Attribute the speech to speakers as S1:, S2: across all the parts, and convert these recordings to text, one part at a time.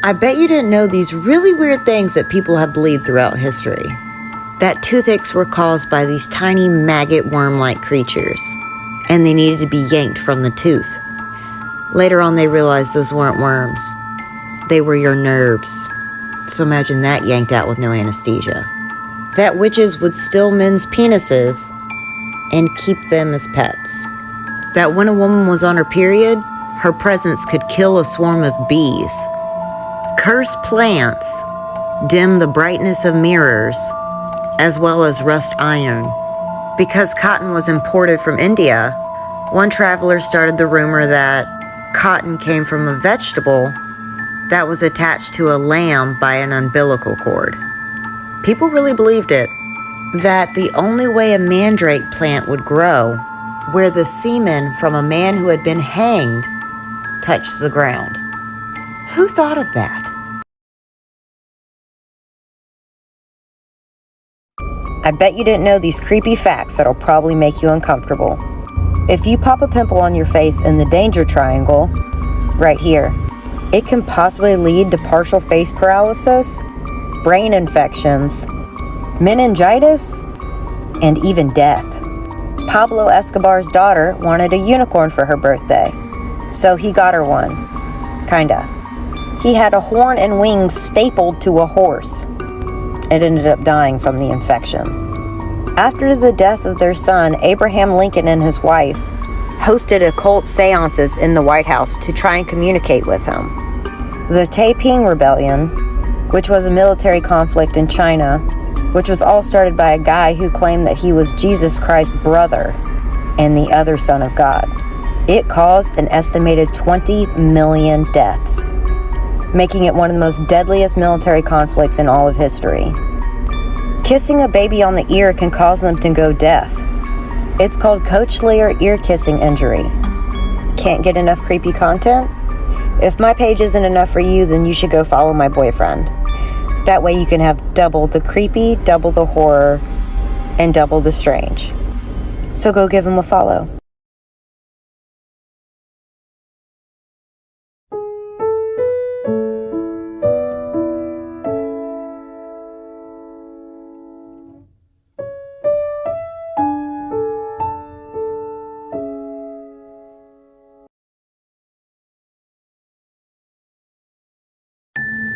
S1: I bet you didn't know these really weird things that people have believed throughout history. That toothaches were caused by these tiny maggot worm-like creatures, and they needed to be yanked from the tooth. Later on, they realized those weren't worms. They were your nerves. So imagine that yanked out with no anesthesia. That witches would steal men's penises and keep them as pets. That when a woman was on her period, her presence could kill a swarm of bees. Cursed plants dim the brightness of mirrors, as well as rust iron. Because cotton was imported from India, one traveler started the rumor that cotton came from a vegetable that was attached to a lamb by an umbilical cord. People really believed it, that the only way a mandrake plant would grow, where the semen from a man who had been hanged touched the ground. Who thought of that? I bet you didn't know these creepy facts that'll probably make you uncomfortable. If you pop a pimple on your face in the danger triangle, right here, it can possibly lead to partial face paralysis, brain infections, meningitis, and even death. Pablo Escobar's daughter wanted a unicorn for her birthday, so he got her one. Kinda. He had a horn and wings stapled to a horse. It ended up dying from the infection. After the death of their son, Abraham Lincoln and his wife hosted occult seances in the White House to try and communicate with him. The Taiping Rebellion, which was a military conflict in China, which was all started by a guy who claimed that he was Jesus Christ's brother and the other son of God. It caused an estimated 20 million deaths, making it one of the most deadliest military conflicts in all of history. Kissing a baby on the ear can cause them to go deaf. It's called cochlear ear kissing injury. Can't get enough creepy content? If my page isn't enough for you, then you should go follow my boyfriend. That way you can have double the creepy, double the horror, and double the strange. So go give him a follow.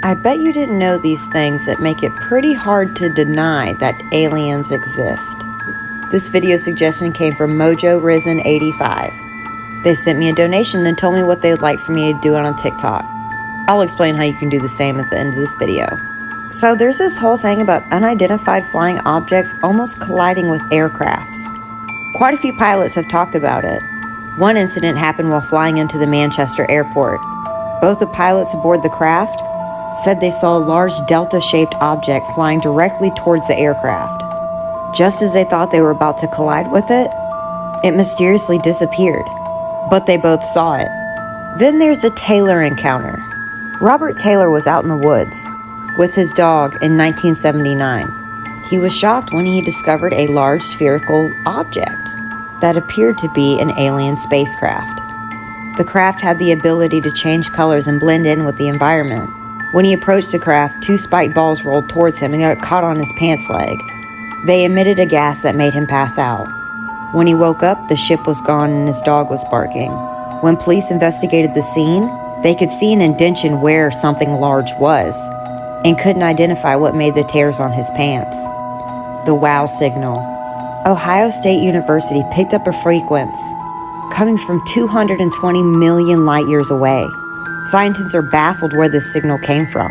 S1: I bet you didn't know these things that make it pretty hard to deny that aliens exist. This video suggestion came from Mojo Risen 85. They sent me a donation and told me what they would like for me to do on TikTok. I'll explain how you can do the same at the end of this video. So there's this whole thing about unidentified flying objects almost colliding with aircrafts. Quite a few pilots have talked about it. One incident happened while flying into the Manchester airport. Both the pilots aboard the craft said they saw a large delta-shaped object flying directly towards the aircraft. Just as they thought they were about to collide with it, it mysteriously disappeared. But they both saw it. Then there's the Taylor encounter. Robert Taylor was out in the woods with his dog in 1979. He was shocked when he discovered a large spherical object that appeared to be an alien spacecraft. The craft had the ability to change colors and blend in with the environment. When he approached the craft, 2 spiked balls rolled towards him and got caught on his pants leg. They emitted a gas that made him pass out. When he woke up, the ship was gone and his dog was barking. When police investigated the scene, they could see an indentation where something large was and couldn't identify what made the tears on his pants. The wow signal. Ohio State University picked up a frequency coming from 220 million light years away. Scientists are baffled where this signal came from,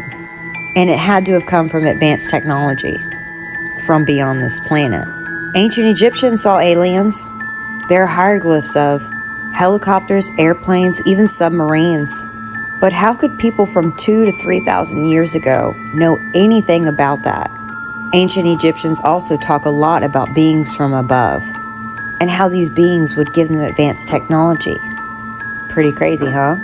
S1: and it had to have come from advanced technology from beyond this planet. Ancient Egyptians saw aliens. There are hieroglyphs of helicopters, airplanes, even submarines. But how could people from 2,000 to 3,000 years ago know anything about that? Ancient Egyptians also talk a lot about beings from above and how these beings would give them advanced technology. Pretty crazy, huh?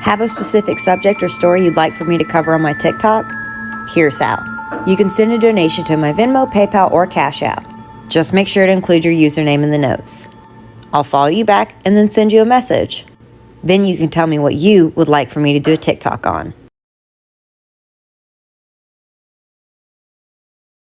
S1: Have a specific subject or story you'd like for me to cover on my TikTok? Here's how. You can send a donation to my Venmo, PayPal, or Cash App. Just make sure to include your username in the notes. I'll follow you back and then send you a message. Then you can tell me what you would like for me to do a TikTok on.